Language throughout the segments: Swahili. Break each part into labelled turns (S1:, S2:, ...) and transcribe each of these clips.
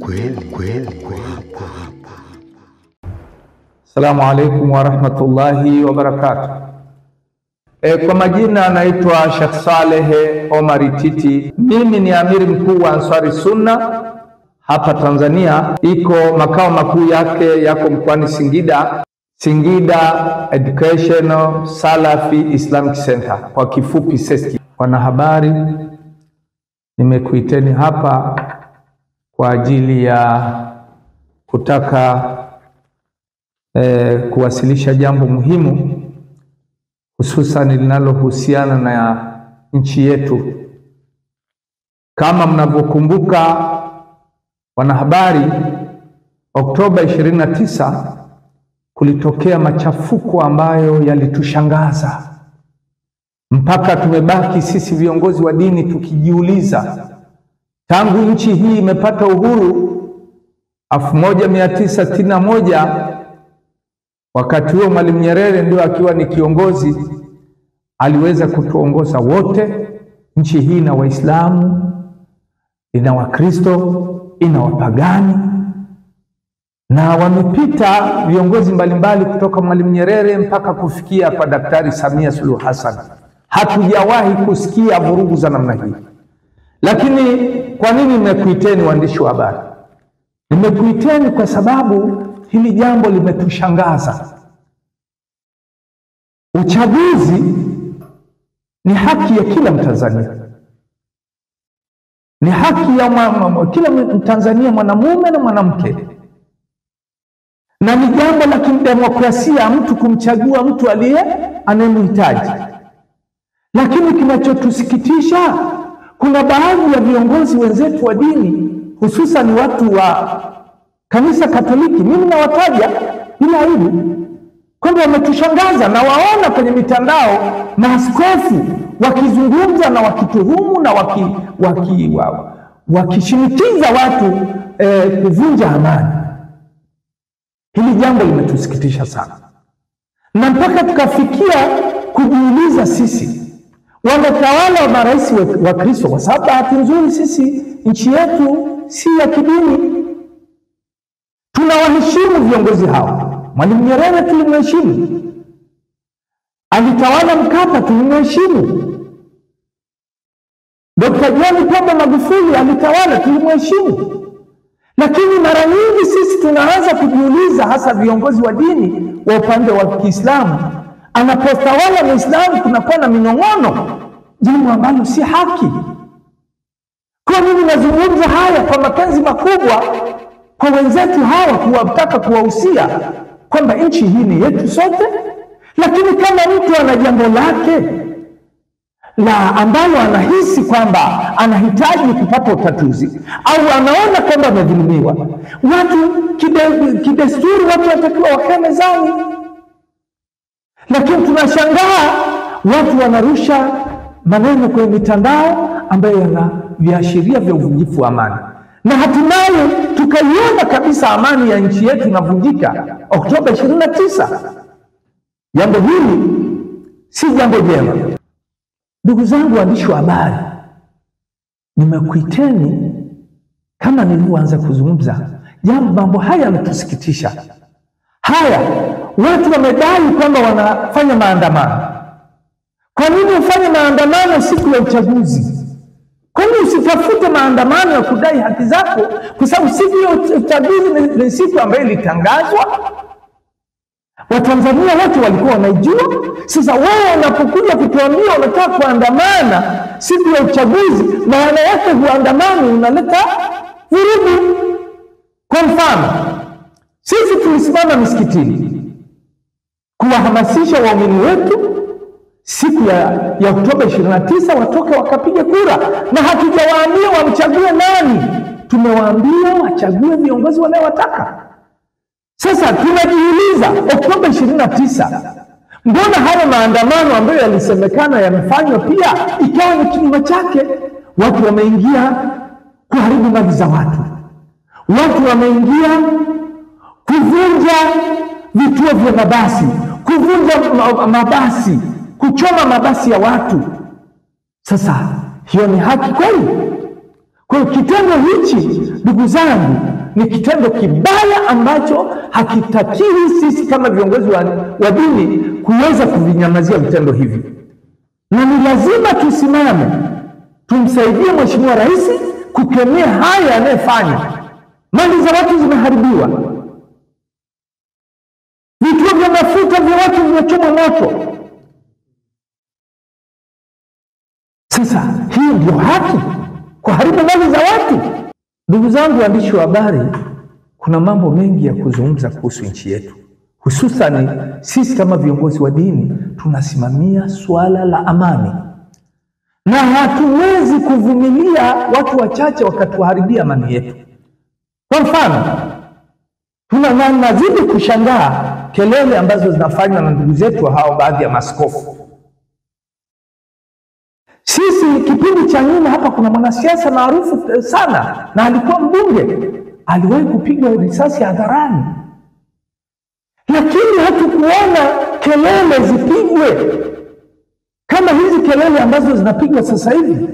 S1: kweli.
S2: Assalamu alaikum wa rahmatullahi wa barakatuh. Kwa majina naitwa Sheikh Saleh Omar Titi. Mimi ni amiri mkuu wa Ansari Sunna hapa Tanzania. Iko makao makuu yake yako mkoani Singida, Singida Educational Salafi Islamic Center, kwa kifupi SESCI. Wanahabari, nimekuiteni hapa kwa ajili ya kutaka kuwasilisha jambo muhimu, hususan linalohusiana na nchi yetu. Kama mnavyokumbuka wanahabari, Oktoba 29 kulitokea machafuko ambayo yalitushangaza mpaka tumebaki sisi viongozi wa dini tukijiuliza, tangu nchi hii imepata uhuru 1961, wakati huo Mwalimu Nyerere ndio akiwa ni kiongozi, aliweza kutuongoza wote. Nchi hii ina Waislamu, ina Wakristo, ina wapagani, na wamepita viongozi mbalimbali kutoka Mwalimu Nyerere mpaka kufikia kwa Daktari Samia Suluhu Hassan. Hatujawahi kusikia vurugu za namna hii. Lakini kwa nini nimekuiteni waandishi wa habari? Nimekuiteni kwa sababu hili jambo limetushangaza. Uchaguzi ni haki ya kila Mtanzania, ni haki ya kila Mtanzania, mwanamume na mwanamke, na ni jambo la kidemokrasia mtu kumchagua mtu anayemhitaji. Lakini kinachotusikitisha, kuna baadhi ya viongozi wenzetu wa dini, hususan watu wa Kanisa Katoliki, mimi nawataja bila aibu, kwamba wametushangaza. Na waona kwenye mitandao maaskofu wakizungumza na wakituhumu na wakishinikiza watu kuvunja amani. Hili jambo limetusikitisha sana, na mpaka tukafikia kujiuliza, sisi wametawala wa marais wa Kristo, kwa sababu bahati nzuri sisi nchi yetu si ya kidini. Tunawaheshimu viongozi hao. Mwalimu Nyerere tulimheshimu, alitawala Mkapa, tulimheshimu. Dr. John Pombe Magufuli alitawala, tulimheshimu. Lakini mara nyingi sisi tunaanza kujiuliza, hasa viongozi wa dini wa upande wa Kiislamu, anapotawala Muislamu kunakuwa na minong'ono, jambo ambalo si haki. Kwa mimi nazungumza haya kwa mapenzi makubwa kwa wenzetu hawa, kuwataka kuwahusia kwamba nchi hii ni yetu sote. Lakini kama mtu ana jambo lake la ambalo anahisi kwamba anahitaji kupata utatuzi, au anaona kwamba amedhulumiwa, watu kidesturi watu watakiwa wakae mezani. Lakini tunashangaa watu wanarusha maneno kwenye mitandao ambayo yana viashiria vya uvunjifu wa amani, na hatimaye tukaiona kabisa amani ya nchi yetu inavunjika Oktoba 29. Jambo hili si jambo jema. Ndugu zangu waandishi wa habari, nimekuiteni kama nilivyoanza kuzungumza, mambo haya yanatusikitisha. Haya, watu wamedai kwamba wanafanya maandamano. Kwa nini ufanye maandamano siku ya uchaguzi? Kwa nini usitafute maandamano ya kudai haki zako? Kwa sababu siku ya uchaguzi ni siku ambayo ilitangazwa, Watanzania wote walikuwa wanaijua. Sasa wewe unapokuja kutuambia unataka kuandamana siku ya uchaguzi, maana yake huandamani, unaleta vurugu. Kwa mfano, sisi tulisimama misikitini kuwahamasisha waumini wetu siku ya Oktoba 29 watoke wakapiga kura, na hatujawaambia wamchague nani, tumewaambia wachague viongozi wanayowataka. Sasa tunajiuliza, Oktoba 29, mbona haya maandamano ambayo yalisemekana yamefanywa pia ikawa ni kinyume chake? Watu wameingia kuharibu mali za watu, watu wameingia kuvunja vituo vya mabasi, kuvunja mabasi, kuchoma mabasi ya watu. Sasa hiyo ni haki kweli? Kwa hiyo kitendo hichi, ndugu zangu, ni kitendo kibaya ambacho hakitakiwi sisi kama viongozi wa dini kuweza kuvinyamazia vitendo hivi, na ni lazima tusimame tumsaidie Mheshimiwa Rais kukemea haya anayefanya. Mali za watu zimeharibiwa, vituo vya mafuta vya watu vimechomwa moto. Sasa hii ndio haki, kuharibu mali za watu? Ndugu zangu waandishi wa habari, kuna mambo mengi ya kuzungumza kuhusu nchi yetu, hususan sisi kama viongozi wa dini tunasimamia swala la amani, na hatuwezi kuvumilia watu wachache wakatuharibia amani yetu. Kwa mfano, tunazidi kushangaa kelele ambazo zinafanywa na ndugu zetu hao baadhi ya maaskofu. Sisi kipindi cha nyuma hapa kuna mwanasiasa maarufu sana na alikuwa mbunge, aliwahi kupigwa risasi hadharani, lakini hatukuona kelele zipigwe kama hizi kelele ambazo zinapigwa sasa hivi.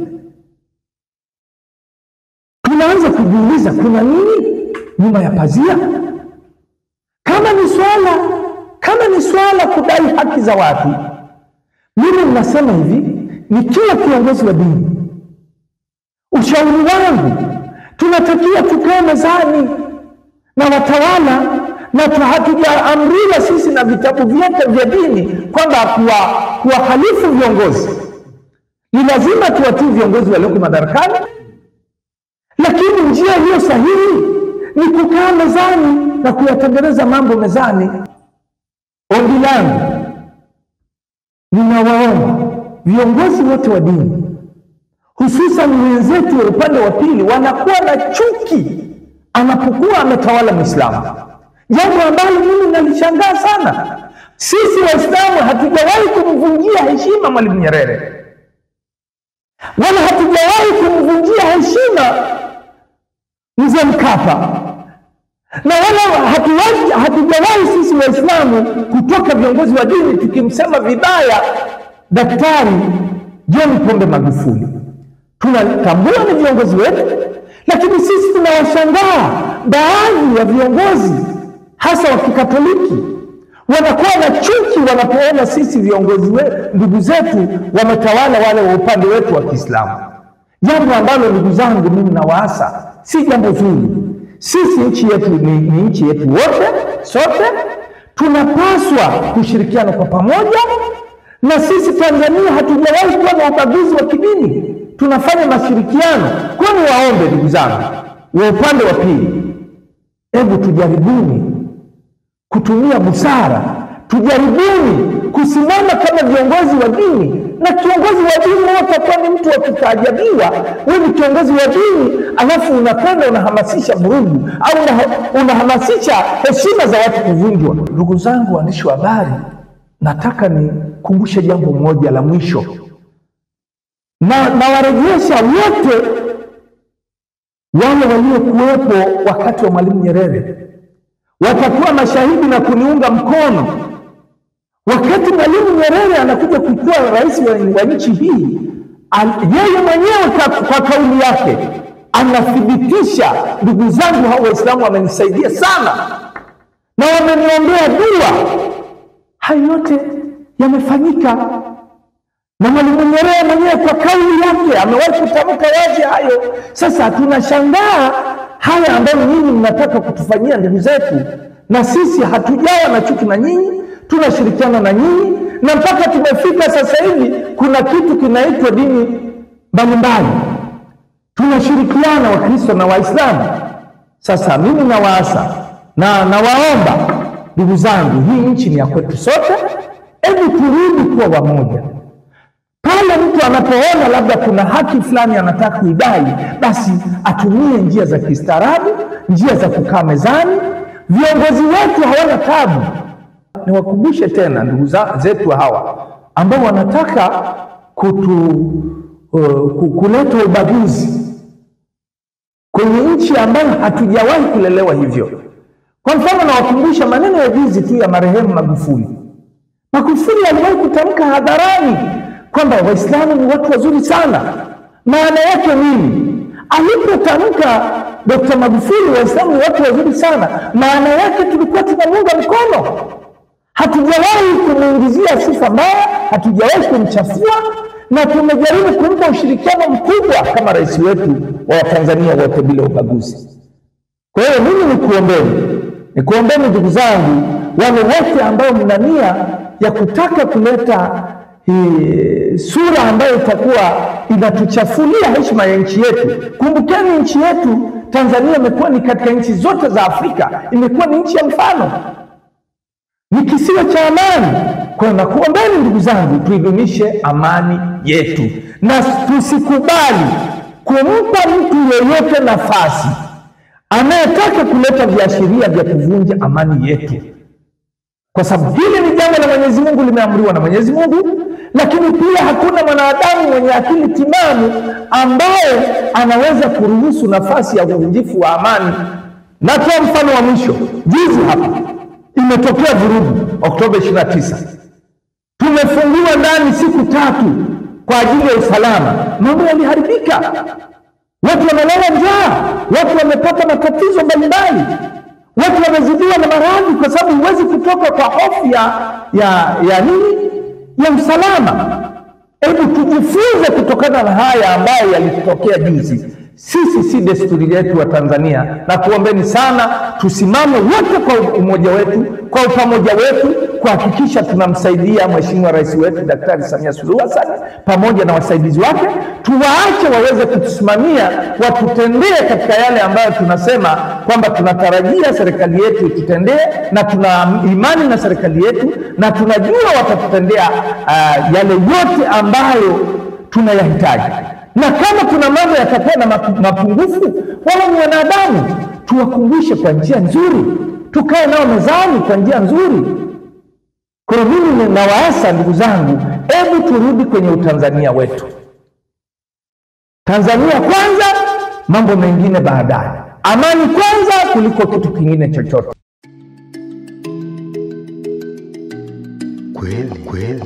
S2: Tunaanza kujiuliza kuna nini nyuma ya pazia? Kama ni swala kudai haki za watu, mimi ninasema hivi, ni kila kiongozi wa dini, ushauri wangu, tunatakiwa tukae mezani na watawala, na hatujaamriwa sisi na vitabu vyote vya dini kwamba kuwahalifu viongozi. Ni lazima tuwatii viongozi walioko madarakani, lakini njia hiyo sahihi ni kukaa mezani na kuyatengeneza mambo mezani. Ombi langu, ninawaomba viongozi wote wa dini, hususan wenzetu wa upande wa pili, wanakuwa na chuki anapokuwa ametawala Muislamu, jambo ambalo mimi nalishangaa sana. Sisi Waislamu hatujawahi kumvunjia heshima Mwalimu Nyerere, wala hatujawahi kumvunjia heshima Mzee Mkapa, na wala hatujawahi sisi Waislamu kutoka viongozi wa dini tukimsema vibaya Daktari John Pombe Magufuli. Tunatambua ni viongozi wetu, lakini sisi tunawashangaa baadhi ya viongozi hasa wa Kikatoliki wanakuwa na chuki wanapoona sisi viongozi wetu, ndugu zetu wametawala wale wa upande wetu wa Kiislamu, jambo ambalo ndugu zangu mimi nawaasa si jambo zuri. Sisi nchi yetu ni nchi yetu wote, sote tunapaswa kushirikiana kwa pamoja, na sisi Tanzania hatujawahi kuwa na ubaguzi wa kidini, tunafanya mashirikiano. Kwa ni waombe ndugu zangu wa upande wa pili, hebu tujaribuni kutumia busara, tujaribuni kusimama kama viongozi wa dini. Na kiongozi wa dini hatakuwa ni mtu wa kutaajabiwa. Wewe ni kiongozi wa dini alafu unapenda unahamasisha vurugu au unahamasisha heshima za watu kuvunjwa. Ndugu zangu waandishi wa habari, nataka nikumbushe jambo moja la mwisho, na warejesha wote wale waliokuwepo wakati wa Mwalimu Nyerere, watakuwa mashahidi na kuniunga mkono. Wakati Mwalimu Nyerere anakuja kuwa rais wa nchi hii, yeye mwenyewe kwa kauli yake anathibitisha, ndugu zangu hao Waislamu wamenisaidia sana na wameniombea dua. Hayo yote yamefanyika na Mwalimu Nyerere mwenyewe kwa kauli yake amewahi kutamka wazi hayo. Sasa tunashangaa haya ambayo nyinyi mnataka kutufanyia ndugu zetu, na sisi hatujawa na chuki na nyinyi, tunashirikiana na nyinyi, na mpaka tumefika sasa hivi kuna kitu kinaitwa dini mbalimbali, tunashirikiana Wakristo na Waislamu. Sasa mimi nawaasa na nawaomba ndugu zangu, hii nchi ni ya kwetu sote, hebu turudi kuwa wamoja. Pale mtu anapoona labda kuna haki fulani anataka kuidai, basi atumie njia za kistaarabu, njia za kukaa mezani. Viongozi wetu hawana tabu. Niwakumbushe tena ndugu zetu hawa ambao wanataka kuleta ubaguzi kwenye nchi ambayo hatujawahi kulelewa hivyo. Kwa mfano, nawakumbusha maneno ya juzi tu ya marehemu Magufuli. Magufuli aliwahi kutamka hadharani kwamba Waislamu ni watu wazuri sana. Maana yake nini? Alipotamka Dr. Magufuli Waislamu ni watu wazuri sana, maana yake tulikuwa tunamuunga mkono. Hatujawahi kumuingizia sifa mbaya, hatujawahi kumchafua, na tumejaribu kumpa ushirikiano mkubwa kama rais wetu wa Tanzania wote bila ubaguzi. Kwa hiyo mimi nikuombeni ndugu zangu, wale wote ambao mna nia ya kutaka kuleta sura ambayo itakuwa inatuchafulia heshima ya nchi yetu. Kumbukeni nchi yetu Tanzania imekuwa ni katika nchi zote za Afrika, imekuwa ni nchi ya mfano, ni kisiwa cha amani. Kwa hiyo nakuombeni ndugu zangu, tuidumishe amani yetu na tusikubali kumpa mtu yeyote nafasi anayetaka kuleta viashiria vya kuvunja amani yetu, kwa sababu hili ni jambo la Mwenyezi Mungu, limeamriwa na Mwenyezi Mungu. Lakini pia hakuna mwanadamu mwenye akili timamu ambaye anaweza kuruhusu nafasi ya uvunjifu wa amani. Natoa mfano wa mwisho. Juzi hapa imetokea vurugu Oktoba 29. Tumefungiwa ndani siku 3 kwa ajili ya usalama. Mambo yaliharibika, watu wanalala njaa, watu wamepata matatizo mbalimbali, watu wamezidiwa na maradhi, kwa sababu huwezi kutoka kwa hofu ya nini, ya usalama. Hebu tujifunze kutokana na haya ambayo yalitokea juzi. Sisi si desturi yetu wa Tanzania, na kuombeni sana tusimame wote kwa umoja wetu, kwa upamoja wetu, kuhakikisha tunamsaidia Mheshimiwa Rais wetu Daktari Samia Suluhu Hassan pamoja na wasaidizi wake. Tuwaache waweze kutusimamia, watutendee katika yale ambayo tunasema kwamba tunatarajia serikali yetu itutendee, na tuna imani na serikali yetu, na tunajua watatutendea yale yote ambayo tunayahitaji. Na kama kuna mambo yatakuwa na mapungufu, wao ni wanadamu, tuwakumbushe kwa njia nzuri, tukae nao mezani kwa njia nzuri. Kwa mimi ninawaasa ndugu zangu, hebu turudi kwenye utanzania wetu. Tanzania kwanza, mambo mengine baadaye. Amani kwanza kuliko kitu kingine chochote.
S1: Kweli.